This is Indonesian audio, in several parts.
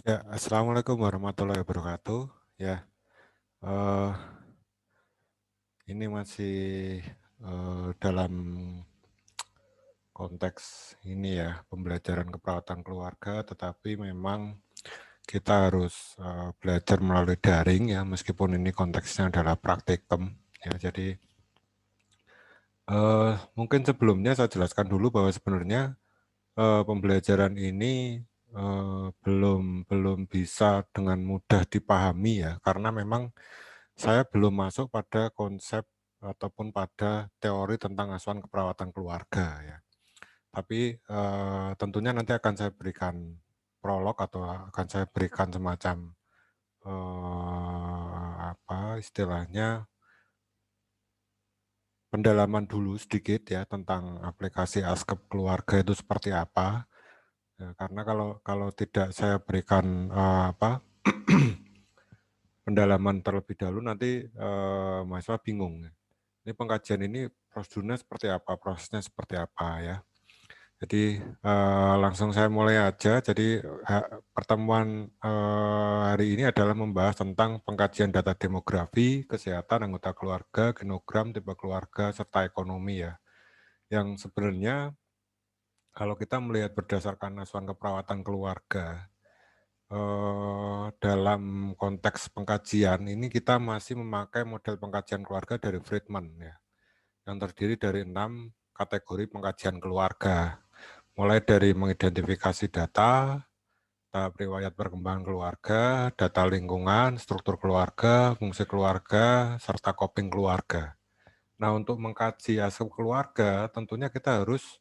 Ya, Assalamualaikum warahmatullahi wabarakatuh. Ya, eh, ini masih dalam konteks ini ya, pembelajaran keperawatan keluarga, tetapi memang kita harus belajar melalui daring ya, meskipun ini konteksnya adalah praktikum. Ya, jadi mungkin sebelumnya saya jelaskan dulu bahwa sebenarnya pembelajaran ini belum bisa dengan mudah dipahami ya, karena memang saya belum masuk pada konsep ataupun pada teori tentang asuhan keperawatan keluarga ya. Tapi tentunya nanti akan saya berikan prolog atau akan saya berikan semacam apa istilahnya pendalaman dulu sedikit ya tentang aplikasi Askep keluarga itu seperti apa. Ya, karena kalau kalau tidak saya berikan apa pendalaman terlebih dahulu nanti mahasiswa bingung. Ini pengkajian ini prosedurnya seperti apa, prosesnya seperti apa ya. Jadi langsung saya mulai aja. Jadi pertemuan hari ini adalah membahas tentang pengkajian data demografi, kesehatan, anggota keluarga, genogram, tipe keluarga, serta ekonomi ya. Yang sebenarnya kalau kita melihat berdasarkan asuhan keperawatan keluarga, dalam konteks pengkajian ini kita masih memakai model pengkajian keluarga dari Friedman ya, yang terdiri dari 6 kategori pengkajian keluarga, mulai dari mengidentifikasi data, tahap riwayat perkembangan keluarga, data lingkungan, struktur keluarga, fungsi keluarga, serta coping keluarga. Nah, untuk mengkaji asup keluarga, tentunya kita harus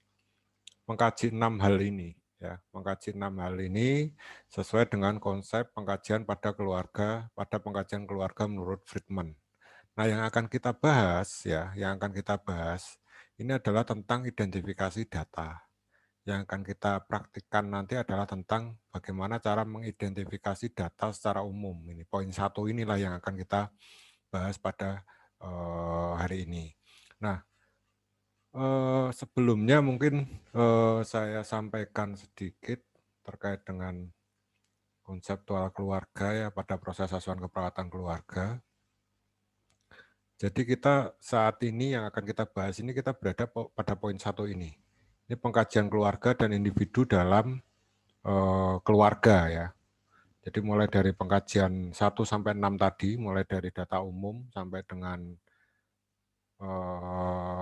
mengkaji 6 hal ini. Ya, mengkaji 6 hal ini sesuai dengan konsep pengkajian pada keluarga, pada pengkajian keluarga menurut Friedman. Nah, yang akan kita bahas ya, yang akan kita bahas ini adalah tentang identifikasi data. Yang akan kita praktikkan nanti adalah tentang bagaimana cara mengidentifikasi data secara umum. Ini poin 1 inilah yang akan kita bahas pada hari ini. Nah, sebelumnya mungkin saya sampaikan sedikit terkait dengan konseptual keluarga ya pada proses asuhan keperawatan keluarga. Jadi kita saat ini yang akan kita bahas ini kita berada pada poin 1 ini. Ini pengkajian keluarga dan individu dalam keluarga ya. Jadi mulai dari pengkajian 1 sampai 6 tadi, mulai dari data umum sampai dengan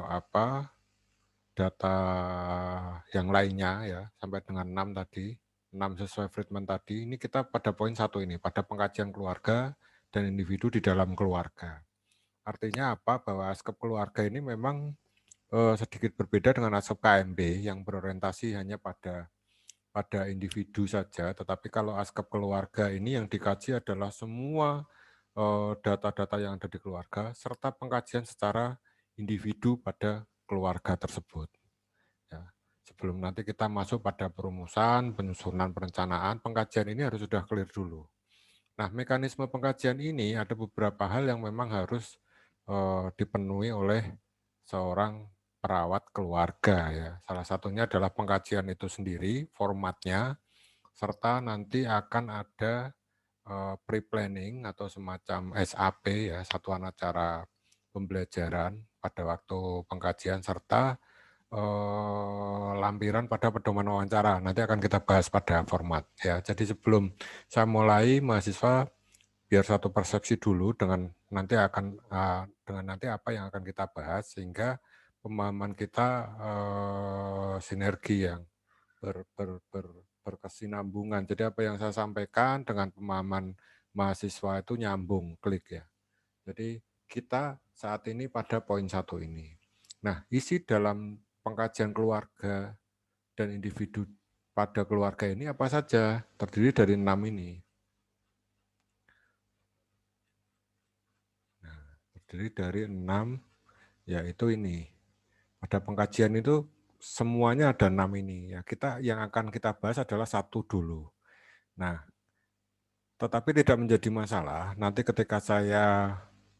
apa data yang lainnya ya, sampai dengan 6 tadi, 6 sesuai Friedman tadi, ini kita pada poin 1 ini, pada pengkajian keluarga dan individu di dalam keluarga. Artinya apa? Bahwa aspek keluarga ini memang sedikit berbeda dengan aspek KMB yang berorientasi hanya pada individu saja, tetapi kalau aspek keluarga ini yang dikaji adalah semua data-data yang ada di keluarga, serta pengkajian secara individu pada keluarga tersebut. Ya. Sebelum nanti kita masuk pada perumusan, penyusunan, perencanaan, pengkajian ini harus sudah clear dulu. Nah, mekanisme pengkajian ini ada beberapa hal yang memang harus dipenuhi oleh seorang perawat keluarga ya. Salah satunya adalah pengkajian itu sendiri, formatnya, serta nanti akan ada pre-planning atau semacam SAP ya, satuan acara pembelajaran pada waktu pengkajian serta lampiran pada pedoman wawancara. Nanti akan kita bahas pada format ya. Jadi sebelum saya mulai, mahasiswa biar satu persepsi dulu dengan nanti apa yang akan kita bahas sehingga pemahaman kita sinergi yang berkesinambungan. Jadi apa yang saya sampaikan dengan pemahaman mahasiswa itu nyambung, klik ya. Jadi kita saat ini pada poin 1 ini. Nah, isi dalam pengkajian keluarga dan individu pada keluarga ini apa saja? Terdiri dari 6 ini. Nah, terdiri dari 6, yaitu ini. Pada pengkajian itu semuanya ada 6 ini. Ya, yang akan kita bahas adalah 1 dulu. Nah, tetapi tidak menjadi masalah. Nanti ketika saya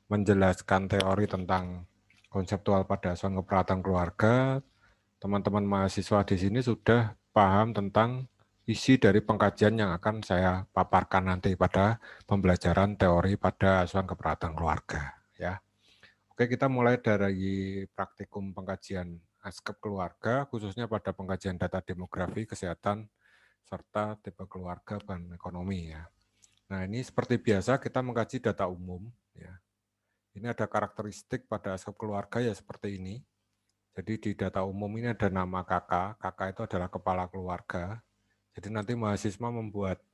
menjelaskan teori tentang konseptual pada asuhan keperawatan keluarga, teman-teman mahasiswa di sini sudah paham tentang isi dari pengkajian yang akan saya paparkan nanti pada pembelajaran teori pada asuhan keperawatan keluarga. Ya. Oke, kita mulai dari praktikum pengkajian ASKEP keluarga, khususnya pada pengkajian data demografi, kesehatan, serta tipe keluarga dan ekonomi. Ya. Nah, ini seperti biasa kita mengkaji data umum. Ya. Ini ada karakteristik pada ASKEP keluarga ya seperti ini. Jadi di data umum ini ada nama kakak, kakak itu adalah kepala keluarga. Jadi nanti mahasiswa membuat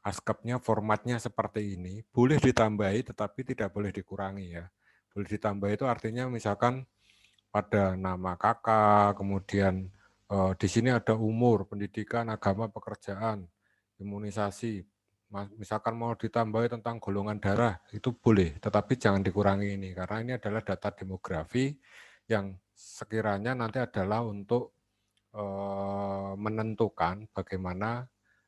ASKEP-nya formatnya seperti ini, boleh ditambahi tetapi tidak boleh dikurangi ya. Boleh ditambah itu artinya misalkan pada nama kakak, kemudian di sini ada umur, pendidikan, agama, pekerjaan, imunisasi. Misalkan mau ditambahi tentang golongan darah, itu boleh, tetapi jangan dikurangi ini, karena ini adalah data demografi yang sekiranya nanti adalah untuk menentukan bagaimana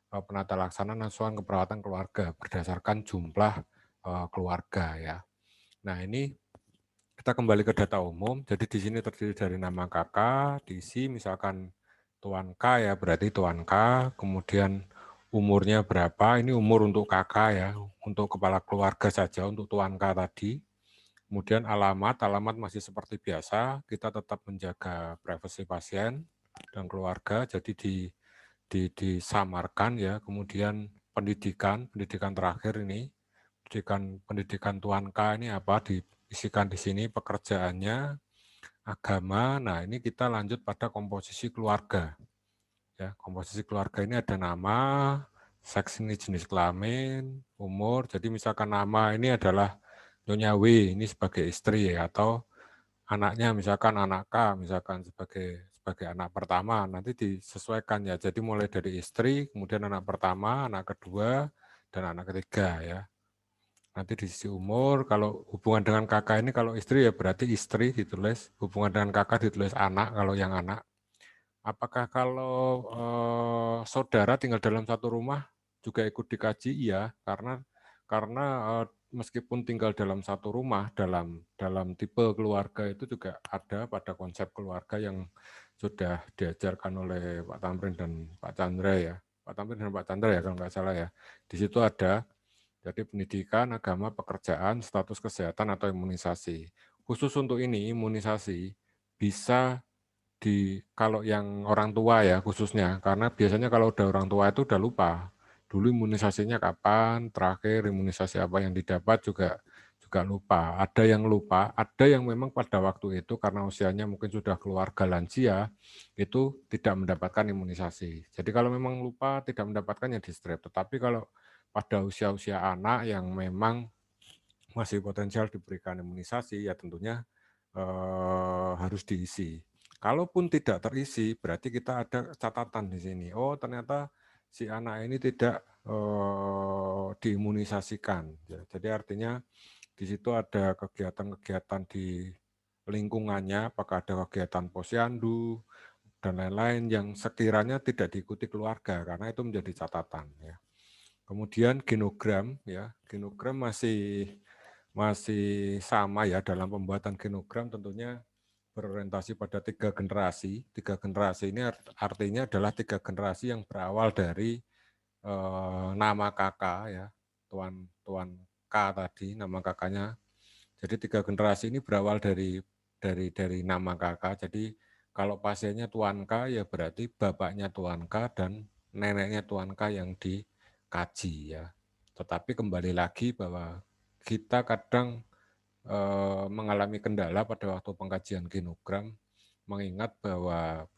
penata laksanaan asuhan keperawatan keluarga berdasarkan jumlah keluarga ya. Nah ini kita kembali ke data umum. Jadi di sini terdiri dari nama kakak, diisi misalkan Tuan K ya, berarti Tuan K, kemudian umurnya berapa, ini umur untuk kakak ya, untuk kepala keluarga saja, untuk Tuan K tadi. Kemudian alamat masih seperti biasa, kita tetap menjaga privasi pasien dan keluarga, jadi disamarkan ya. Kemudian pendidikan terakhir ini, pendidikan Tuan K ini apa, diisikan di sini pekerjaannya, agama. Nah ini kita lanjut pada komposisi keluarga. Ya, komposisi keluarga ini ada nama, seks ini jenis kelamin, umur. Jadi misalkan nama ini adalah Nyonya W, ini sebagai istri ya, atau anaknya misalkan anak K, misalkan sebagai anak pertama, nanti disesuaikan ya. Jadi mulai dari istri, kemudian anak pertama, anak kedua, dan anak ketiga ya. Nanti di sisi umur, kalau hubungan dengan kakak ini kalau istri ya berarti istri ditulis, hubungan dengan kakak ditulis anak kalau yang anak. Apakah kalau saudara tinggal dalam satu rumah juga ikut dikaji? Iya, karena meskipun tinggal dalam satu rumah, dalam tipe keluarga itu juga ada pada konsep keluarga yang sudah diajarkan oleh Pak Tamrin dan Pak Chandra ya. Pak Tamrin dan Pak Chandra ya kalau nggak salah ya. Di situ ada jadi pendidikan, agama, pekerjaan, status kesehatan atau imunisasi. Khusus untuk ini imunisasi bisa kalau yang orang tua ya khususnya, karena biasanya kalau udah orang tua itu udah lupa. Dulu imunisasinya kapan, terakhir imunisasi apa yang didapat juga lupa. Ada yang lupa, ada yang memang pada waktu itu karena usianya mungkin sudah keluarga lansia, itu tidak mendapatkan imunisasi. Jadi kalau memang lupa tidak mendapatkan ya di strep. Tetapi kalau pada usia-usia anak yang memang masih potensial diberikan imunisasi, ya tentunya harus diisi. Kalaupun tidak terisi, berarti kita ada catatan di sini. Oh, ternyata si anak ini tidak diimunisasikan. Ya, jadi artinya di situ ada kegiatan-kegiatan di lingkungannya, apakah ada kegiatan posyandu dan lain-lain yang sekiranya tidak diikuti keluarga, karena itu menjadi catatan. Ya. Kemudian genogram, ya genogram masih sama ya dalam pembuatan genogram tentunya berorientasi pada 3 generasi. 3 generasi ini artinya adalah 3 generasi yang berawal dari nama kakak ya, Tuan Tuan K tadi nama kakaknya. Jadi 3 generasi ini berawal dari nama kakak. Jadi kalau pasiennya Tuan K ya berarti bapaknya Tuan K dan neneknya Tuan K yang dikaji ya. Tetapi kembali lagi bahwa kita kadang mengalami kendala pada waktu pengkajian genogram, mengingat bahwa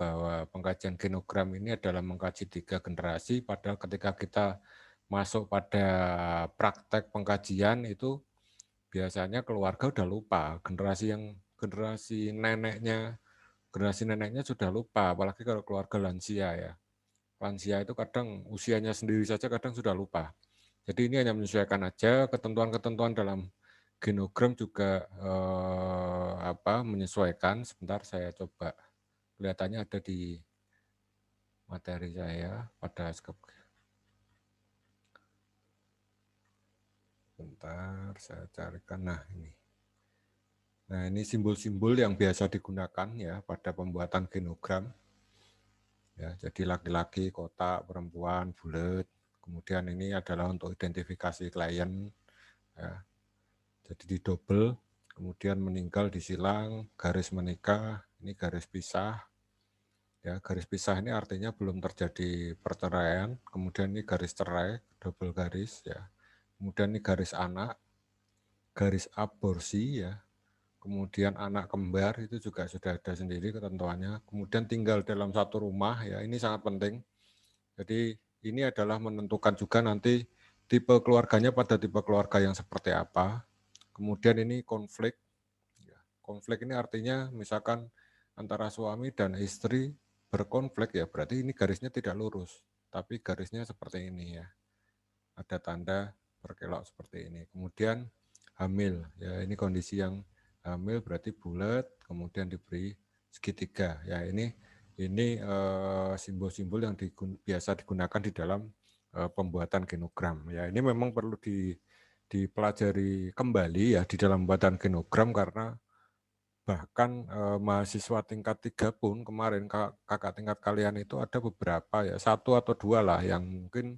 pengkajian genogram ini adalah mengkaji 3 generasi, padahal ketika kita masuk pada praktek pengkajian itu biasanya keluarga udah lupa, generasi neneknya sudah lupa, apalagi kalau keluarga lansia ya. Lansia itu kadang usianya sendiri saja kadang sudah lupa. Jadi ini hanya menyesuaikan aja ketentuan-ketentuan dalam genogram juga menyesuaikan. Sebentar saya coba kelihatannya ada di materi saya pada sebentar saya carikan. Nah ini. Nah ini simbol-simbol yang biasa digunakan ya pada pembuatan genogram. Ya, jadi laki-laki, kotak, perempuan, bulat. Kemudian ini adalah untuk identifikasi klien. Ya. Jadi di double, kemudian meninggal disilang, garis menikah, ini garis pisah. Ya, garis pisah ini artinya belum terjadi perceraian. Kemudian ini garis cerai, double garis. Ya. Kemudian ini garis anak, garis aborsi. Ya. Kemudian anak kembar itu juga sudah ada sendiri ketentuannya. Kemudian tinggal dalam satu rumah, ya ini sangat penting. Jadi ini adalah menentukan juga nanti tipe keluarganya pada tipe keluarga yang seperti apa. Kemudian ini konflik. Konflik ini artinya misalkan antara suami dan istri berkonflik, ya berarti ini garisnya tidak lurus, tapi garisnya seperti ini ya. Ada tanda berkelok seperti ini. Kemudian hamil, ya ini kondisi yang hamil berarti bulat, kemudian diberi segitiga. Ya ini simbol-simbol yang biasa digunakan di dalam pembuatan genogram. Ya ini memang perlu dipelajari kembali ya di dalam pembuatan genogram, karena bahkan mahasiswa tingkat 3 pun kemarin kakak tingkat kalian itu ada beberapa ya, 1 atau 2 lah yang mungkin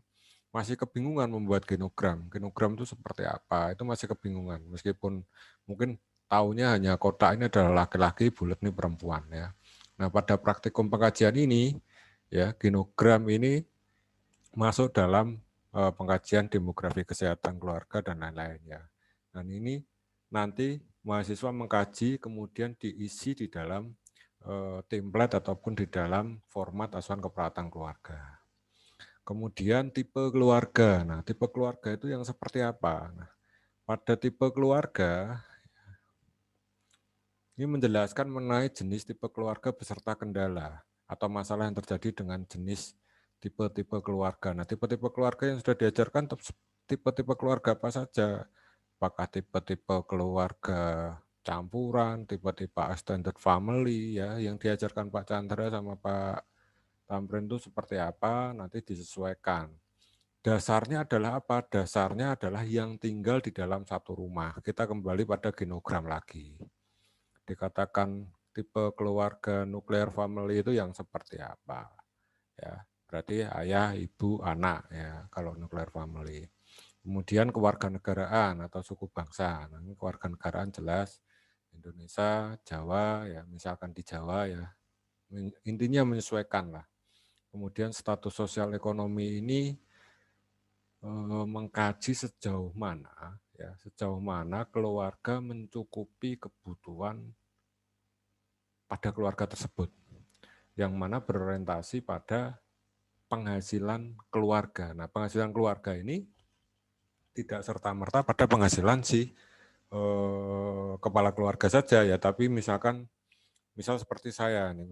masih kebingungan membuat genogram. Genogram itu seperti apa? Itu masih kebingungan meskipun mungkin taunya hanya kotak ini adalah laki-laki, bulat ini perempuan ya. Nah, pada praktikum pengkajian ini ya, genogram ini masuk dalam pengkajian demografi kesehatan keluarga dan lain-lain ya. Dan ini nanti mahasiswa mengkaji kemudian diisi di dalam template ataupun di dalam format asuhan keperawatan keluarga. Kemudian tipe keluarga. Nah, tipe keluarga itu yang seperti apa? Nah, pada tipe keluarga ini menjelaskan mengenai jenis tipe keluarga beserta kendala atau masalah yang terjadi dengan jenis tipe-tipe keluarga. Nah, tipe-tipe keluarga yang sudah diajarkan tipe-tipe keluarga apa saja? Apakah tipe-tipe keluarga campuran, tipe-tipe extended family ya, yang diajarkan Pak Chandra sama Pak Tamrin itu seperti apa? Nanti disesuaikan. Dasarnya adalah apa? Dasarnya adalah yang tinggal di dalam satu rumah. Kita kembali pada genogram lagi. Dikatakan tipe keluarga nuklear family itu yang seperti apa? Ya, berarti ayah, ibu, anak ya kalau nuklear family. Kemudian kewarganegaraan atau suku bangsa. Nah, ini kewarganegaraan jelas Indonesia, Jawa ya, misalkan di Jawa ya. Intinya menyesuaikan lah. Kemudian status sosial ekonomi ini mengkaji sejauh mana keluarga mencukupi kebutuhan pada keluarga tersebut, yang mana berorientasi pada penghasilan keluarga. Nah, penghasilan keluarga ini tidak serta-merta pada penghasilan si kepala keluarga saja ya, tapi misal seperti saya nih,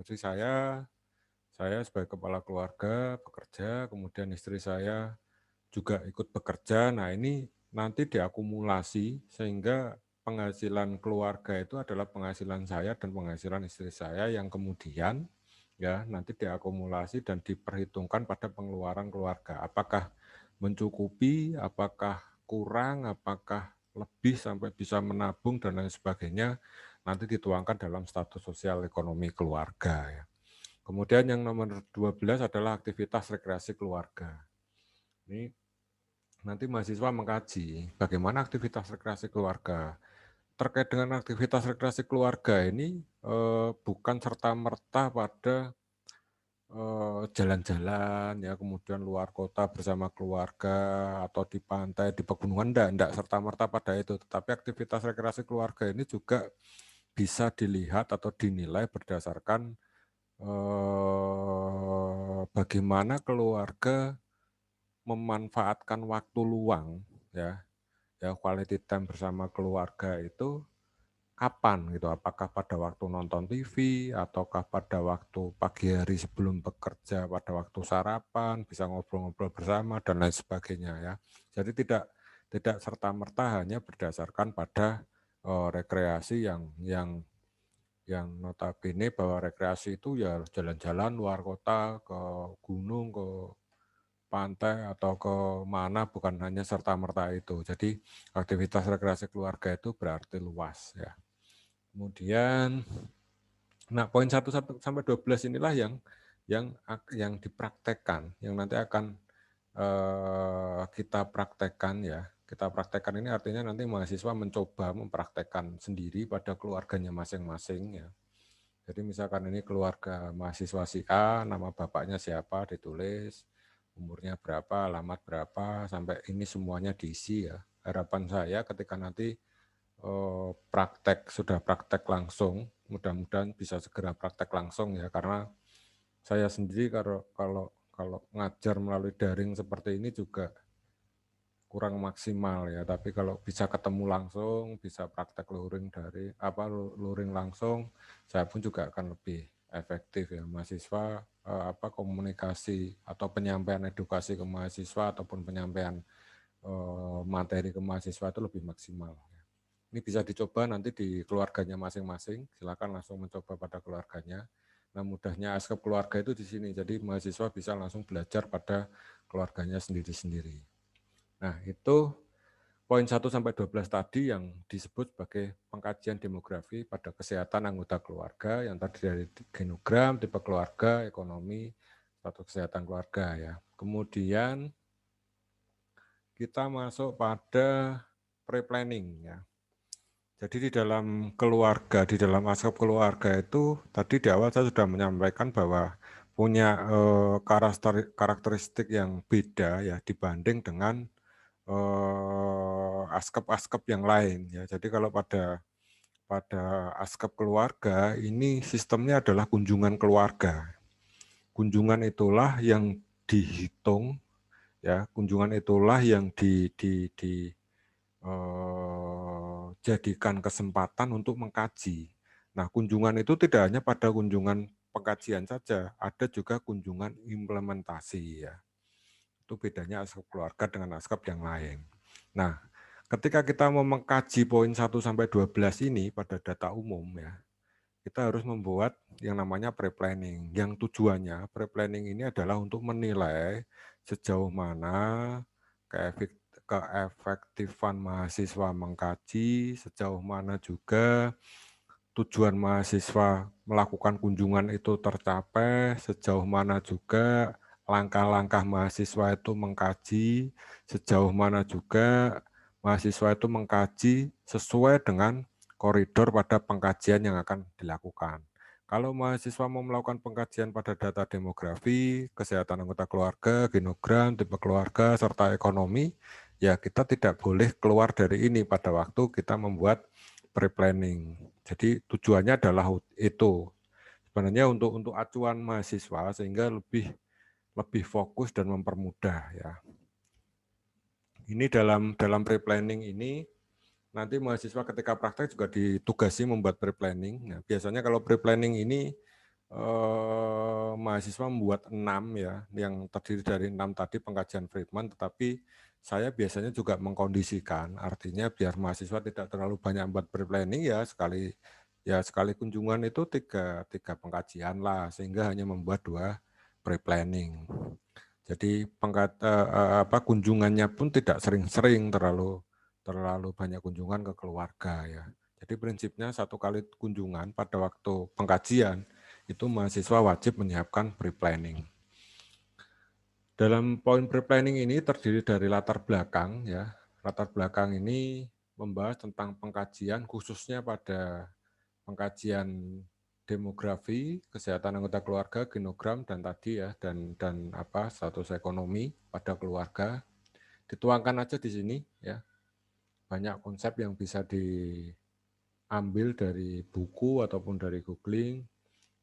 saya sebagai kepala keluarga bekerja, kemudian istri saya juga ikut bekerja. Nah, ini nanti diakumulasi sehingga penghasilan keluarga itu adalah penghasilan saya dan penghasilan istri saya yang kemudian ya nanti diakumulasi dan diperhitungkan pada pengeluaran keluarga. Apakah mencukupi, apakah kurang, apakah lebih sampai bisa menabung dan lain sebagainya, nanti dituangkan dalam status sosial ekonomi keluarga ya. Kemudian yang nomor 12 adalah aktivitas rekreasi keluarga. Ini nanti mahasiswa mengkaji bagaimana aktivitas rekreasi keluarga. Terkait dengan aktivitas rekreasi keluarga ini bukan serta-merta pada jalan-jalan ya, kemudian luar kota bersama keluarga atau di pantai, di pegunungan, enggak serta-merta pada itu. Tetapi aktivitas rekreasi keluarga ini juga bisa dilihat atau dinilai berdasarkan bagaimana keluarga memanfaatkan waktu luang ya quality time bersama keluarga itu kapan gitu, apakah pada waktu nonton TV ataukah pada waktu pagi hari sebelum bekerja, pada waktu sarapan bisa ngobrol-ngobrol bersama dan lain sebagainya ya. Jadi tidak serta-merta hanya berdasarkan pada rekreasi yang notabene bahwa rekreasi itu ya jalan-jalan luar kota ke gunung, ke pantai atau ke mana, bukan hanya serta-merta itu. Jadi aktivitas rekreasi keluarga itu berarti luas ya. Kemudian nah poin 1 sampai 12 inilah yang yang dipraktekkan, yang nanti akan kita praktekkan ya. Kita praktekkan ini artinya nanti mahasiswa mencoba mempraktekkan sendiri pada keluarganya masing-masing ya. Jadi misalkan ini keluarga mahasiswa si A, nama bapaknya siapa ditulis, umurnya berapa, alamat berapa, sampai ini semuanya diisi ya. Harapan saya ketika nanti sudah praktek langsung, mudah-mudahan bisa segera praktek langsung ya, karena saya sendiri kalau ngajar melalui daring seperti ini juga kurang maksimal ya. Tapi kalau bisa ketemu langsung, bisa praktek luring langsung, saya pun juga akan lebih efektif ya. Mahasiswa komunikasi atau penyampaian edukasi ke mahasiswa ataupun penyampaian materi ke mahasiswa itu lebih maksimal. Ini bisa dicoba nanti di keluarganya masing-masing. Silakan langsung mencoba pada keluarganya. Nah, mudahnya askep keluarga itu di sini. Jadi mahasiswa bisa langsung belajar pada keluarganya sendiri-sendiri. Nah, itu poin 1 sampai 12 tadi yang disebut sebagai pengkajian demografi pada kesehatan anggota keluarga yang tadi dari genogram, tipe keluarga, ekonomi, status kesehatan keluarga ya. Kemudian kita masuk pada pre-planning ya. Jadi di dalam keluarga, di dalam aspek keluarga itu tadi di awal saya sudah menyampaikan bahwa punya karakteristik yang beda ya dibanding dengan askep-askep yang lain ya. Jadi kalau pada askep keluarga ini sistemnya adalah kunjungan keluarga. Kunjungan itulah yang dihitung ya, kunjungan itulah yang jadikan kesempatan untuk mengkaji. Nah, kunjungan itu tidak hanya pada kunjungan pengkajian saja, ada juga kunjungan implementasi ya. Itu bedanya askep keluarga dengan askep yang lain. Nah, ketika kita mau mengkaji poin 1 sampai 12 ini pada data umum ya, kita harus membuat yang namanya pre-planning. Yang tujuannya pre-planning ini adalah untuk menilai sejauh mana keefektifan mahasiswa mengkaji, sejauh mana juga tujuan mahasiswa melakukan kunjungan itu tercapai, sejauh mana juga langkah-langkah mahasiswa itu mengkaji, sejauh mana juga mahasiswa itu mengkaji sesuai dengan koridor pada pengkajian yang akan dilakukan. Kalau mahasiswa mau melakukan pengkajian pada data demografi, kesehatan anggota keluarga, genogram, tipe keluarga, serta ekonomi, ya kita tidak boleh keluar dari ini pada waktu kita membuat pre-planning. Jadi tujuannya adalah itu. Sebenarnya untuk acuan mahasiswa sehingga lebih fokus dan mempermudah ya. Ini dalam pre-planning ini nanti mahasiswa ketika praktek juga ditugasi membuat pre-planning. Nah, biasanya kalau pre-planning ini mahasiswa membuat 6 ya, yang terdiri dari 6 tadi pengkajian Friedman, tetapi saya biasanya juga mengkondisikan, artinya biar mahasiswa tidak terlalu banyak membuat pre-planning ya sekali kunjungan itu tiga pengkajian lah, sehingga hanya membuat 2 pre-planning. Jadi kunjungannya pun tidak sering-sering terlalu banyak kunjungan ke keluarga ya. Jadi prinsipnya 1 kali kunjungan pada waktu pengkajian itu mahasiswa wajib menyiapkan pre-planning. Dalam poin pre-planning ini terdiri dari latar belakang ya. Latar belakang ini membahas tentang pengkajian khususnya pada pengkajian demografi, kesehatan anggota keluarga, genogram dan tadi ya dan status ekonomi pada keluarga. Dituangkan aja di sini ya. Banyak konsep yang bisa diambil dari buku ataupun dari googling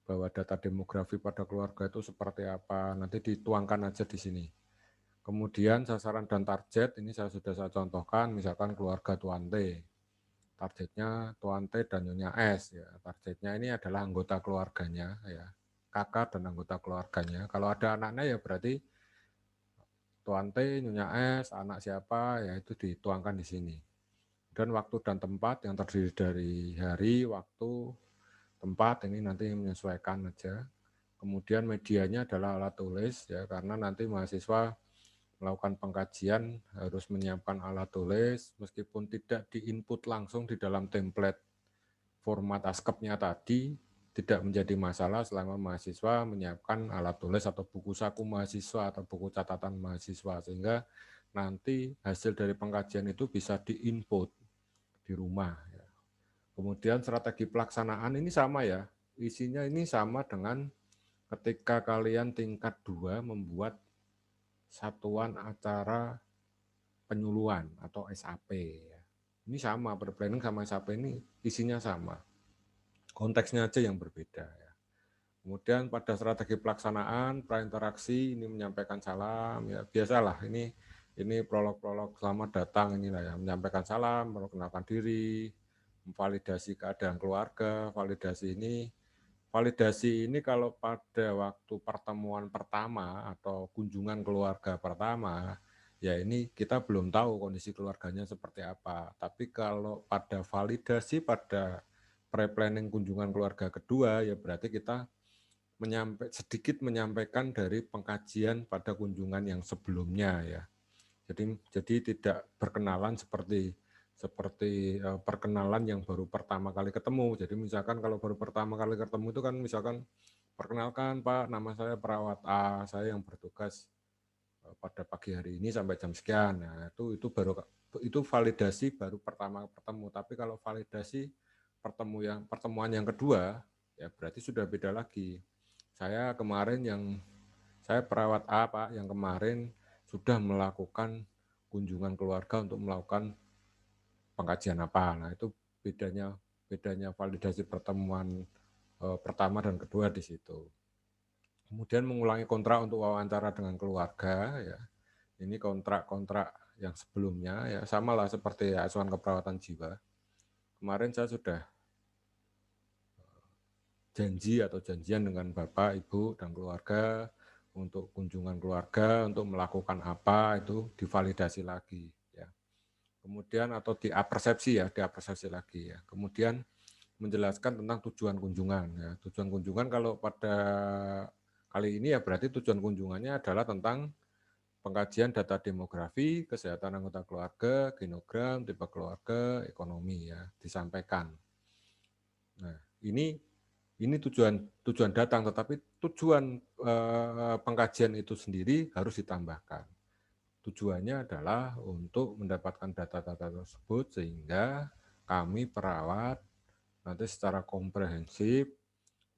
bahwa data demografi pada keluarga itu seperti apa. Nanti dituangkan aja di sini. Kemudian sasaran dan target ini saya contohkan, misalkan keluarga Tuan T. Targetnya Tuan T dan Nyonya S ya. Targetnya ini adalah anggota keluarganya ya. Kakak dan anggota keluarganya. Kalau ada anaknya ya berarti Tuan T, Nyonya S, anak siapa ya itu dituangkan di sini. Dan waktu dan tempat yang terdiri dari hari, waktu, tempat ini nanti menyesuaikan aja. Kemudian medianya adalah alat tulis ya karena nanti mahasiswa melakukan pengkajian harus menyiapkan alat tulis meskipun tidak diinput langsung di dalam template format askepnya tadi, tidak menjadi masalah selama mahasiswa menyiapkan alat tulis atau buku saku mahasiswa atau buku catatan mahasiswa, sehingga nanti hasil dari pengkajian itu bisa diinput di rumah. Kemudian strategi pelaksanaan ini sama ya, isinya ini sama dengan ketika kalian tingkat 2 membuat satuan acara penyuluhan atau SAP. Ini sama, pre-planning sama SAP ini isinya sama. Konteksnya aja yang berbeda. Kemudian pada strategi pelaksanaan, prainteraksi, ini menyampaikan salam, ya biasalah, ini prolog-prolog selamat datang inilah ya, menyampaikan salam, memperkenalkan diri, memvalidasi keadaan keluarga, validasi ini kalau pada waktu pertemuan pertama atau kunjungan keluarga pertama, ya ini kita belum tahu kondisi keluarganya seperti apa. Tapi kalau pada validasi pada pre-planning kunjungan keluarga kedua, ya berarti kita sedikit menyampaikan dari pengkajian pada kunjungan yang sebelumnya ya. Jadi tidak berkenalan seperti perkenalan yang baru pertama kali ketemu. Jadi misalkan kalau baru pertama kali ketemu itu kan misalkan perkenalkan Pak, nama saya perawat A, saya yang bertugas pada pagi hari ini sampai jam sekian. Nah, itu validasi baru pertama ketemu. Tapi kalau validasi pertemuan yang kedua ya berarti sudah beda lagi. Saya perawat A Pak yang kemarin sudah melakukan kunjungan keluarga untuk melakukan pengkajian apa. Nah, itu bedanya validasi pertemuan pertama dan kedua di situ. Kemudian mengulangi kontrak untuk wawancara dengan keluarga ya. Ini kontrak-kontrak yang sebelumnya ya samalah seperti asuhan keperawatan jiwa. Kemarin saya sudah janjian dengan Bapak, Ibu, dan keluarga untuk kunjungan keluarga, untuk melakukan apa, itu divalidasi lagi. Ya. Kemudian atau diapersepsi lagi. Ya. Kemudian menjelaskan tentang tujuan kunjungan. Ya. Tujuan kunjungan kalau pada kali ini ya berarti tujuan kunjungannya adalah tentang pengkajian data demografi, kesehatan anggota keluarga, genogram, tipe keluarga, ekonomi ya disampaikan. Nah, ini tujuan datang, tetapi tujuan pengkajian itu sendiri harus ditambahkan. Tujuannya adalah untuk mendapatkan data-data tersebut sehingga kami perawat nanti secara komprehensif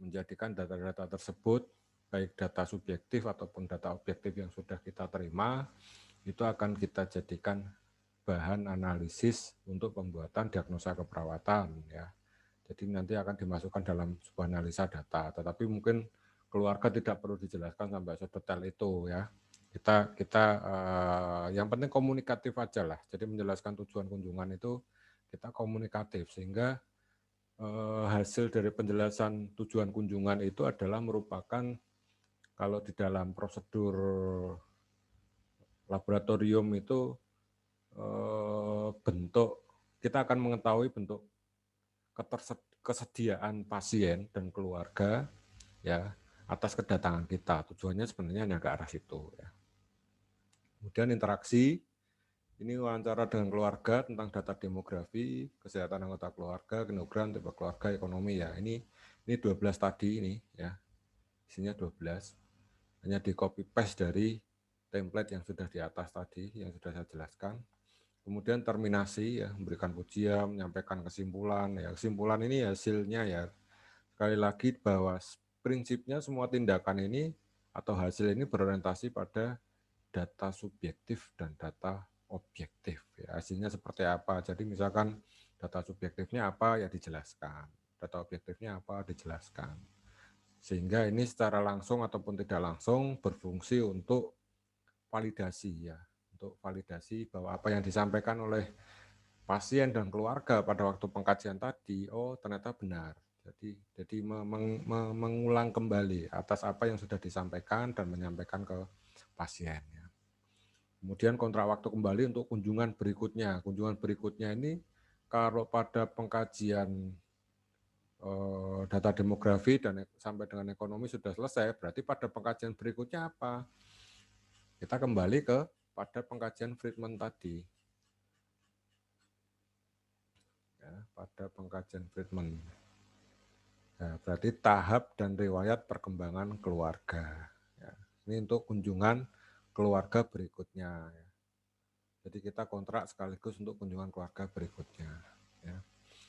menjadikan data-data tersebut, baik data subjektif ataupun data objektif yang sudah kita terima, itu akan kita jadikan bahan analisis untuk pembuatan diagnosa keperawatan ya. Jadi nanti akan dimasukkan dalam sebuah analisa data, tetapi mungkin keluarga tidak perlu dijelaskan sampai sedetail itu ya. Kita yang penting komunikatif aja lah. Jadi menjelaskan tujuan kunjungan itu kita komunikatif sehingga hasil dari penjelasan tujuan kunjungan itu adalah merupakan kalau di dalam prosedur laboratorium itu bentuk kita akan mengetahui bentuk kesediaan pasien dan keluarga ya atas kedatangan kita. Tujuannya sebenarnya hanya ke arah situ ya. Kemudian interaksi, ini wawancara dengan keluarga tentang data demografi, kesehatan anggota keluarga, genogram, tipe keluarga, ekonomi ya. Ini 12 tadi ini ya. Isinya 12. Hanya di copy paste dari template yang sudah di atas tadi yang sudah saya jelaskan. Kemudian terminasi ya, memberikan pujian, menyampaikan kesimpulan. Ya, kesimpulan ini hasilnya ya sekali lagi bahwa prinsipnya semua tindakan ini atau hasil ini berorientasi pada data subjektif dan data objektif. Ya, hasilnya seperti apa? Jadi misalkan data subjektifnya apa ya dijelaskan, data objektifnya apa dijelaskan. Sehingga ini secara langsung ataupun tidak langsung berfungsi untuk validasi ya, untuk validasi bahwa apa yang disampaikan oleh pasien dan keluarga pada waktu pengkajian tadi, oh ternyata benar. Jadi mengulang kembali atas apa yang sudah disampaikan dan menyampaikan ke pasien. Ya. Kemudian kontrak waktu kembali untuk kunjungan berikutnya. Kunjungan berikutnya ini kalau pada pengkajian data demografi dan sampai dengan ekonomi sudah selesai, berarti pada pengkajian berikutnya apa? Kita kembali pada pengkajian Friedman tadi. Ya, pada pengkajian Friedman. Nah, berarti tahap dan riwayat perkembangan keluarga. Ya, ini untuk kunjungan keluarga berikutnya. Ya. Jadi kita kontrak sekaligus untuk kunjungan keluarga berikutnya. Ya.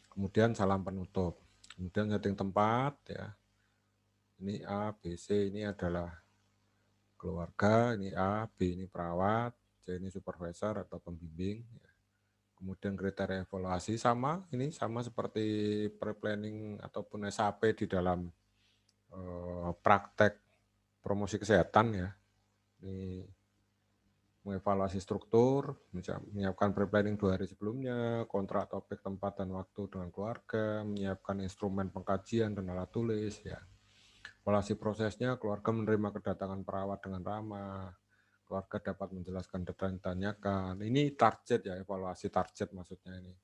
Kemudian salam penutup. Kemudian setting tempat. Ya. Ini A, B, C ini adalah keluarga, ini A, B ini perawat, C ini supervisor atau pembimbing. Ya. Kemudian kriteria evaluasi sama, ini sama seperti pre-planning ataupun SAP di dalam praktek promosi kesehatan ya. Ini mengevaluasi struktur, menyiapkan pre-planning 2 hari sebelumnya, kontrak topik tempat dan waktu dengan keluarga, menyiapkan instrumen pengkajian dan alat tulis ya. Evaluasi prosesnya, keluarga menerima kedatangan perawat dengan ramah, keluarga dapat menjelaskan data yang ditanyakan. Ini target ya, evaluasi target maksudnya ini.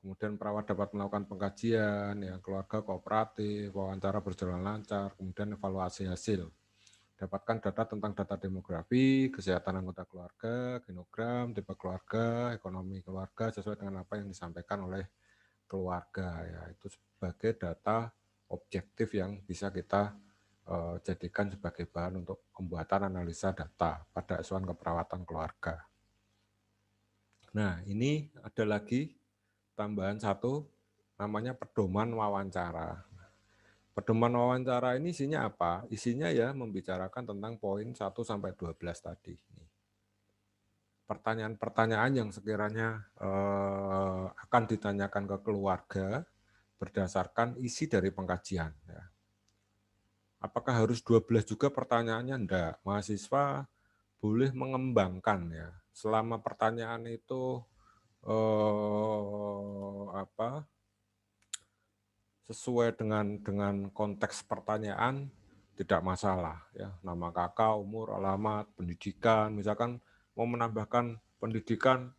Kemudian perawat dapat melakukan pengkajian, ya, keluarga kooperatif, wawancara berjalan lancar, kemudian evaluasi hasil. Dapatkan data tentang data demografi, kesehatan anggota keluarga, genogram, tipe keluarga, ekonomi keluarga, sesuai dengan apa yang disampaikan oleh keluarga. Ya, itu sebagai data objektif yang bisa kita jadikan sebagai bahan untuk pembuatan analisa data pada asuhan keperawatan keluarga. Nah, ini ada lagi tambahan satu, namanya pedoman wawancara. Pedoman wawancara ini isinya apa? Isinya ya membicarakan tentang poin 1 sampai 12 tadi. Pertanyaan-pertanyaan yang sekiranya akan ditanyakan ke keluarga berdasarkan isi dari pengkajian. Ya. Apakah harus 12 juga pertanyaannya? Enggak. Mahasiswa boleh mengembangkan ya. Selama pertanyaan itu sesuai dengan konteks pertanyaan tidak masalah ya, nama kakak, umur, alamat, pendidikan, misalkan mau menambahkan pendidikan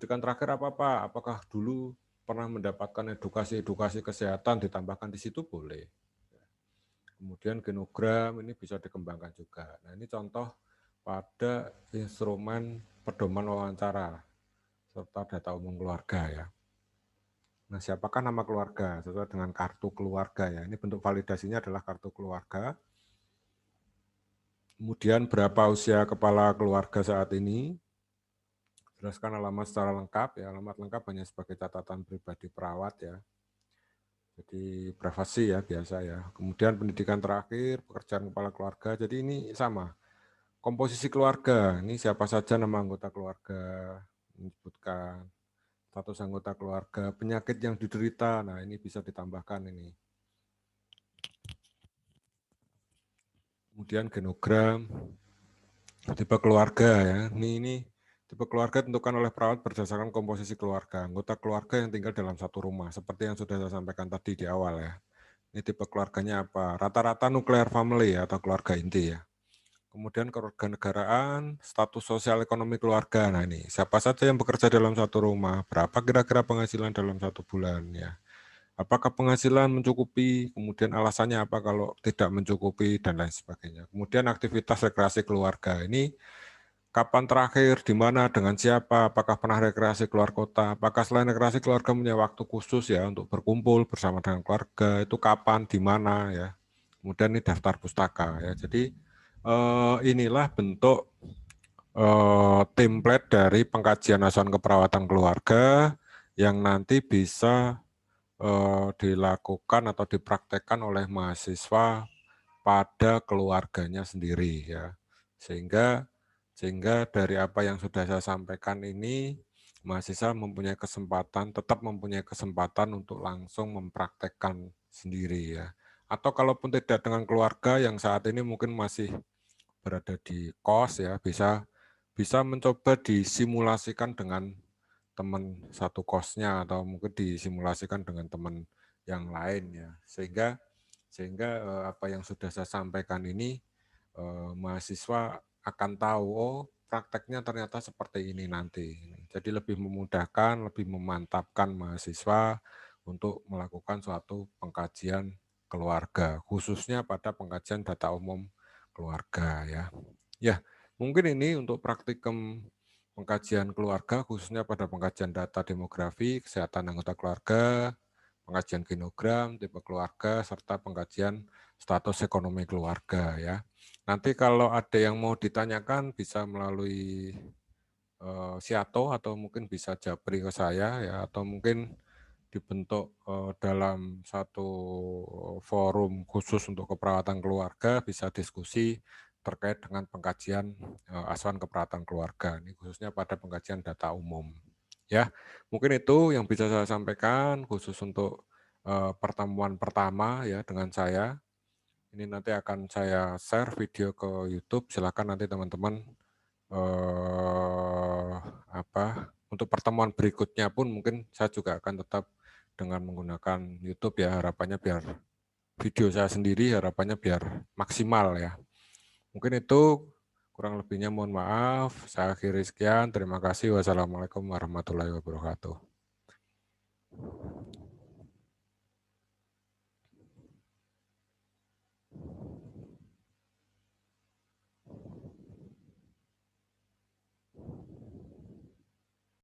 terakhir apa Pak, apakah dulu pernah mendapatkan edukasi kesehatan ditambahkan di situ boleh. Kemudian genogram ini bisa dikembangkan juga. Nah, ini contoh pada instrumen pedoman wawancara serta data umum keluarga ya. Nah, siapakah nama keluarga? Sesuai dengan kartu keluarga ya. Ini bentuk validasinya adalah kartu keluarga. Kemudian berapa usia kepala keluarga saat ini? Jelaskan alamat secara lengkap ya. Alamat lengkap hanya sebagai catatan pribadi perawat ya. Jadi privasi ya biasa ya. Kemudian pendidikan terakhir, pekerjaan kepala keluarga. Jadi ini sama. Komposisi keluarga. Ini siapa saja nama anggota keluarga menyebutkan. Status anggota keluarga, penyakit yang diderita. Nah, ini bisa ditambahkan ini. Kemudian genogram, tipe keluarga ya. Ini tipe keluarga ditentukan oleh perawat berdasarkan komposisi keluarga. Anggota keluarga yang tinggal dalam satu rumah, seperti yang sudah saya sampaikan tadi di awal ya. Ini tipe keluarganya apa? Rata-rata nuclear family ya, atau keluarga inti ya. Kemudian kewarganegaraan, status sosial ekonomi keluarga. Nah ini, siapa saja yang bekerja dalam satu rumah, berapa kira-kira penghasilan dalam 1 bulan ya. Apakah penghasilan mencukupi, kemudian alasannya apa kalau tidak mencukupi, dan lain sebagainya. Kemudian aktivitas rekreasi keluarga. Ini kapan terakhir, di mana, dengan siapa, apakah pernah rekreasi keluar kota, apakah selain rekreasi keluarga punya waktu khusus ya untuk berkumpul bersama dengan keluarga, itu kapan, di mana ya. Kemudian ini daftar pustaka ya. Jadi inilah bentuk template dari pengkajian asuhan keperawatan keluarga yang nanti bisa dilakukan atau dipraktekkan oleh mahasiswa pada keluarganya sendiri ya. Sehingga dari apa yang sudah saya sampaikan ini, mahasiswa tetap mempunyai kesempatan untuk langsung mempraktekkan sendiri ya. Atau kalaupun tidak dengan keluarga yang saat ini mungkin masih berada di kos ya, bisa mencoba disimulasikan dengan teman satu kosnya atau mungkin disimulasikan dengan teman yang lain ya, sehingga apa yang sudah saya sampaikan ini mahasiswa akan tahu, oh prakteknya ternyata seperti ini nanti. Jadi lebih memudahkan, lebih memantapkan mahasiswa untuk melakukan suatu pengkajian keluarga, khususnya pada pengkajian data umum keluarga ya. Ya, mungkin ini untuk praktikum pengkajian keluarga khususnya pada pengkajian data demografi, kesehatan anggota keluarga. pengkajian genogram, tipe keluarga, serta pengkajian status ekonomi keluarga ya. Nanti kalau ada yang mau ditanyakan bisa melalui Siato atau mungkin bisa japri ke saya ya, atau mungkin dibentuk dalam satu forum khusus untuk keperawatan keluarga, bisa diskusi terkait dengan pengkajian asuhan keperawatan keluarga. Ini khususnya pada pengkajian data umum. Ya, mungkin itu yang bisa saya sampaikan khusus untuk pertemuan pertama ya dengan saya. Ini nanti akan saya share video ke YouTube. Silakan nanti teman-teman untuk pertemuan berikutnya pun mungkin saya juga akan tetap dengan menggunakan YouTube ya, harapannya biar video saya sendiri harapannya biar maksimal ya. Mungkin itu, kurang lebihnya mohon maaf. Saya akhiri sekian. Terima kasih. Wassalamualaikum warahmatullahi wabarakatuh.